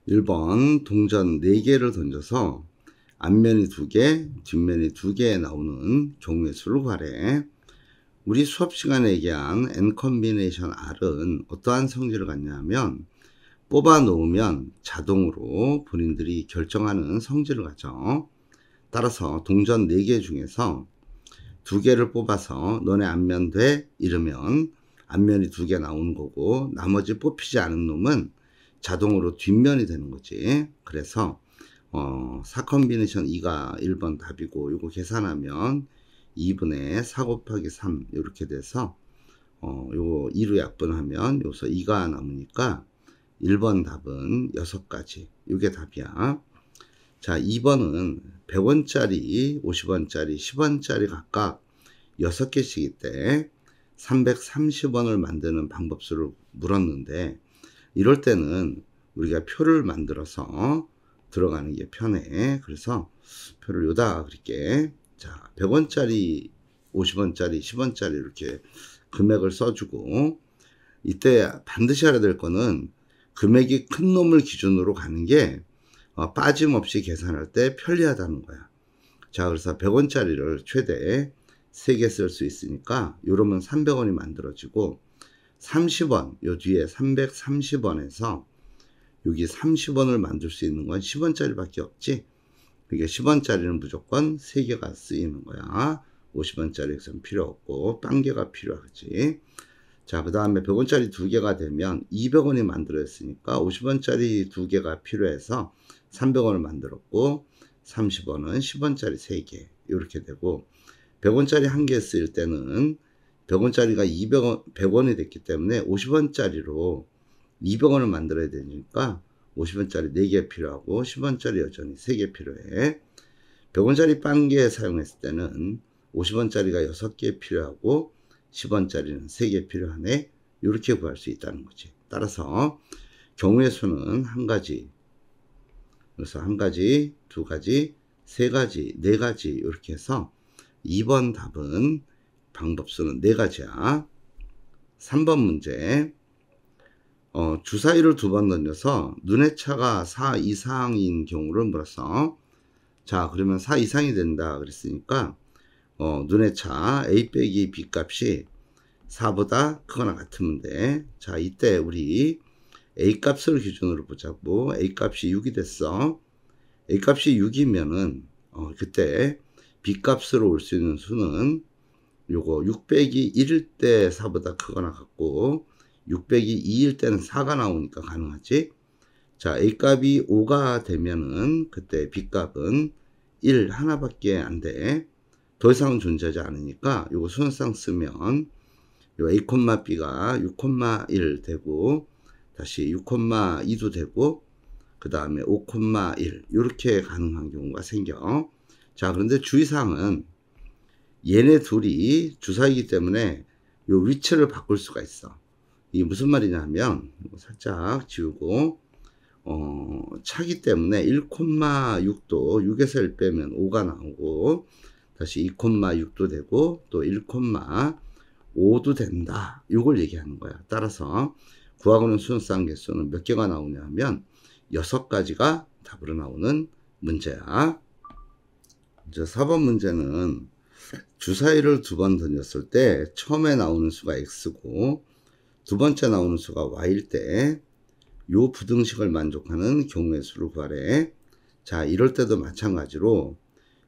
1번 동전 4개를 던져서 앞면이 2개, 뒷면이 2개 나오는 경우의 수를 구하래. 우리 수업 시간에 얘기한 n 컨비네이션 R은 어떠한 성질을 갖냐 하면 뽑아 놓으면 자동으로 본인들이 결정하는 성질을 가져. 따라서 동전 4개 중에서 2개를 뽑아서 너네 앞면 돼 이러면 앞면이 2개 나오는 거고, 나머지 뽑히지 않은 놈은 자동으로 뒷면이 되는 거지. 그래서 4 컨비네이션 2가 1번 답이고, 이거 계산하면 2분의 4 곱하기 3 이렇게 돼서 요거 2로 약분하면 여기서 2가 남으니까 1번 답은 6가지. 이게 답이야. 자, 2번은 100원짜리, 50원짜리, 10원짜리 각각 6개씩일 때 330원을 만드는 방법수를 물었는데, 이럴 때는 우리가 표를 만들어서 들어가는 게 편해. 그래서 표를 요다 그릴게. 자, 100원짜리, 50원짜리, 10원짜리 이렇게 금액을 써주고, 이때 반드시 알아야 될 거는 금액이 큰 놈을 기준으로 가는 게 빠짐없이 계산할 때 편리하다는 거야. 자, 그래서 100원짜리를 최대 3개 쓸 수 있으니까 요러면 300원이 만들어지고, 30원, 요 뒤에 330원에서 여기 30원을 만들 수 있는 건 10원짜리 밖에 없지. 그러니까 10원짜리는 무조건 3개가 쓰이는 거야. 50원짜리에서는 필요 없고 빵개가 필요하지. 자, 그 다음에 100원짜리 2개가 되면 200원이 만들어졌으니까 50원짜리 2개가 필요해서 300원을 만들었고, 30원은 10원짜리 3개 이렇게 되고, 100원짜리 1개 쓸 때는 100원짜리가 100원이 됐기 때문에 50원짜리로 200원을 만들어야 되니까 50원짜리 4개 필요하고 10원짜리 여전히 3개 필요해. 100원짜리 빵개 사용했을 때는 50원짜리가 6개 필요하고 10원짜리는 3개 필요하네. 이렇게 구할 수 있다는 거지. 따라서 경우의 수는 1가지, 그래서 1가지, 2가지, 3가지, 4가지 이렇게 해서 2번 답은 방법수는 4가지야. 3번 문제. 주사위를 2번 던져서 눈의 차가 4 이상인 경우를 물었어. 자, 그러면 4 이상이 된다 그랬으니까 눈의 차 A 빼기 B 값이 4보다 크거나 같으면 돼. 자, 이때 우리 A 값을 기준으로 보자고. A 값이 6이 됐어. A 값이 6이면은 그때 B 값으로 올 수 있는 수는 요거 6 빼기 1일 때 4보다 크거나 같고, 6 빼기 2일 때는 4가 나오니까 가능하지. 자, A 값이 5가 되면은 그때 B 값은 1 하나밖에 안 돼. 더 이상은 존재하지 않으니까 요거 순서상 쓰면 요 A, B가 6,1 되고, 다시 6,2도 되고, 그 다음에 5,1 이렇게 가능한 경우가 생겨. 자, 그런데 주의사항은 얘네 둘이 주사이기 때문에 요 위치를 바꿀 수가 있어. 이게 무슨 말이냐 하면, 살짝 지우고, 차기 때문에 1,6도 6에서 1 빼면 5가 나오고, 다시 2,6도 되고, 또 1,5도 된다. 이걸 얘기하는 거야. 따라서 구하고는 순수한 개수는 몇 개가 나오냐 하면 6가지가 답으로 나오는 문제야. 이제 4번 문제는 주사위를 2번 던졌을 때 처음에 나오는 수가 X고 두 번째 나오는 수가 Y일 때 요 부등식을 만족하는 경우의 수를 구하래. 자, 이럴 때도 마찬가지로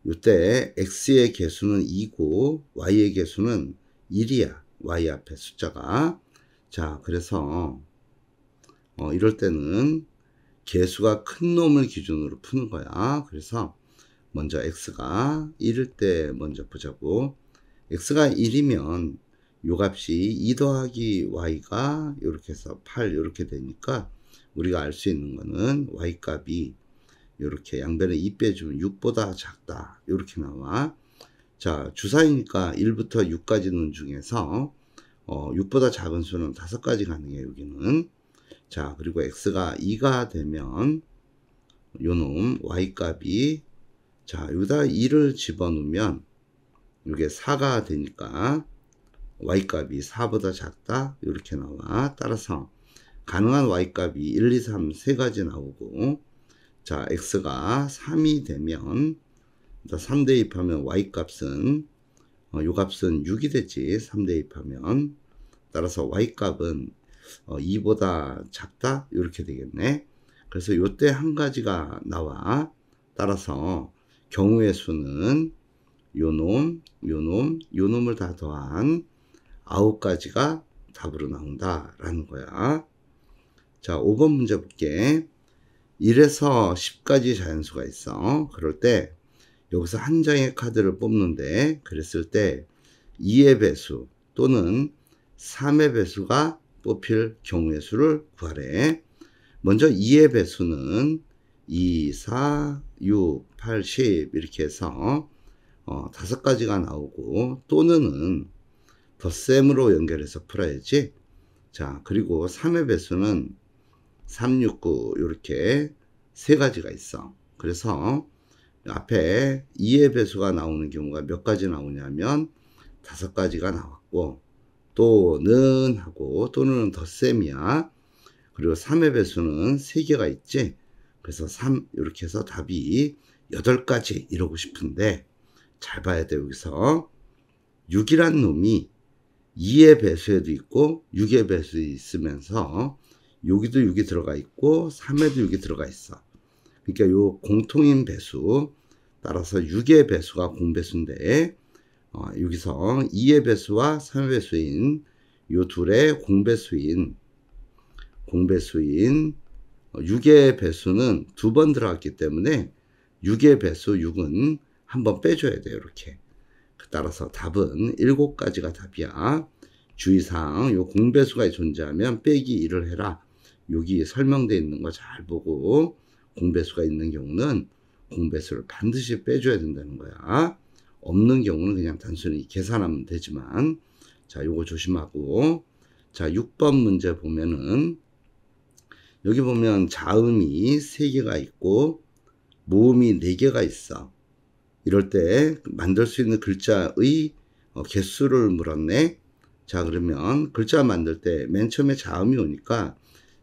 요때 X의 개수는 2고 Y의 개수는 1이야. Y 앞에 숫자가. 자, 그래서 이럴 때는 개수가 큰 놈을 기준으로 푸는 거야. 그래서 먼저 X가 1일 때 먼저 보자고. X가 1이면 요 값이 2 더하기 Y가 이렇게 해서 8 이렇게 되니까 우리가 알 수 있는 거는 Y 값이 이렇게 양변에 2 빼주면 6보다 작다. 이렇게 나와. 자, 주사위니까 1부터 6까지 는 중에서 6보다 작은 수는 5가지 가능해, 여기는. 자, 그리고 X가 2가 되면 요놈 Y 값이, 자, 여기다 2를 집어넣으면 이게 4가 되니까 Y 값이 4보다 작다. 이렇게 나와. 따라서 가능한 y값이 1, 2, 3 세 가지 나오고, 자, x가 3이 되면 3 대입하면 y값은 요 값은 6이 되지. 3 대입하면. 따라서 y값은 2보다 작다? 이렇게 되겠네. 그래서 요때 한 가지가 나와. 따라서 경우의 수는 요놈, 요놈, 요놈을 다 더한 9가지가 답으로 나온다 라는 거야. 자, 5번 문제 볼게. 1에서 10까지 자연수가 있어. 그럴 때 여기서 한 장의 카드를 뽑는데, 그랬을 때 2의 배수 또는 3의 배수가 뽑힐 경우의 수를 구하래. 먼저 2의 배수는 2, 4, 6, 8, 10 이렇게 해서 5가지가 나오고, 또는은 덧셈으로 연결해서 풀어야지. 자, 그리고 3의 배수는 3, 6, 9 이렇게 3가지가 있어. 그래서 앞에 2의 배수가 나오는 경우가 몇 가지 나오냐면 5가지가 나왔고, 또는 하고 또는 덧셈이야. 그리고 3의 배수는 3개가 있지. 그래서 3 이렇게 해서 답이 8가지 이러고 싶은데, 잘 봐야 돼. 여기서 6이란 놈이 2의 배수에도 있고 6의 배수에 있으면서 여기도 6이 들어가 있고 3에도 6이 들어가 있어. 그러니까 요 공통인 배수, 따라서 6의 배수가 공배수인데, 여기서 2의 배수와 3의 배수인 요 둘의 공배수인 6의 배수는 2번 들어갔기 때문에 6의 배수 6은 한번 빼줘야 돼요. 이렇게. 따라서 답은 7가지가 답이야. 주의사항, 요 공배수가 존재하면 빼기 1을 해라. 여기 설명되어 있는 거 잘 보고, 공배수가 있는 경우는 공배수를 반드시 빼줘야 된다는 거야. 없는 경우는 그냥 단순히 계산하면 되지만, 자, 요거 조심하고. 자, 6번 문제 보면은, 여기 보면 자음이 3개가 있고 모음이 4개가 있어. 이럴 때 만들 수 있는 글자의 개수를 물었네. 자, 그러면 글자 만들 때 맨 처음에 자음이 오니까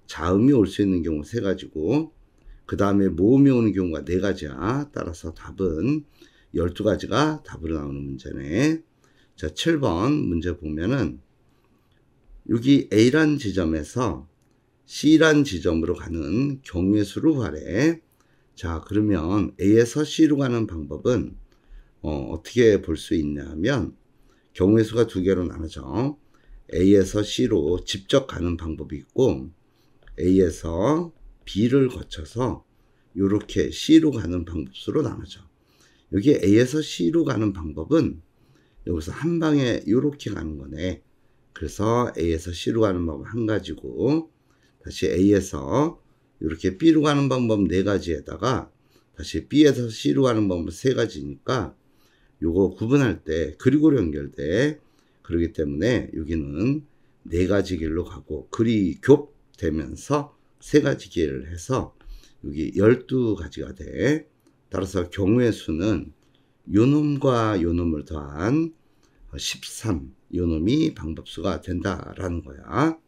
자음이 올 수 있는 경우 3가지고, 그 다음에 모음이 오는 경우가 4가지야. 따라서 답은 12가지가 답으로 나오는 문제네. 자, 7번 문제 보면은 여기 A란 지점에서 C란 지점으로 가는 경우의 수를 구하래. 자, 그러면 A에서 C로 가는 방법은 어떻게 볼 수 있냐면, 경우의 수가 2개로 나눠져. A에서 C로 직접 가는 방법이 있고, A에서 B를 거쳐서 이렇게 C로 가는 방법수로 나눠져. 여기 A에서 C로 가는 방법은 여기서 한 방에 이렇게 가는 거네. 그래서 A에서 C로 가는 방법 한 가지고, 다시 A에서 이렇게 B로 가는 방법 4가지에다가 다시 B에서 C로 가는 방법 3가지니까 요거 구분할 때 그리고로 연결돼. 그렇기 때문에 여기는 4가지 길로 가고, 글이 겹되면서 3가지 길을 해서 여기 12가지가 돼. 따라서 경우의 수는 요놈과 요놈을 더한 13, 요놈이 방법수가 된다라는 거야.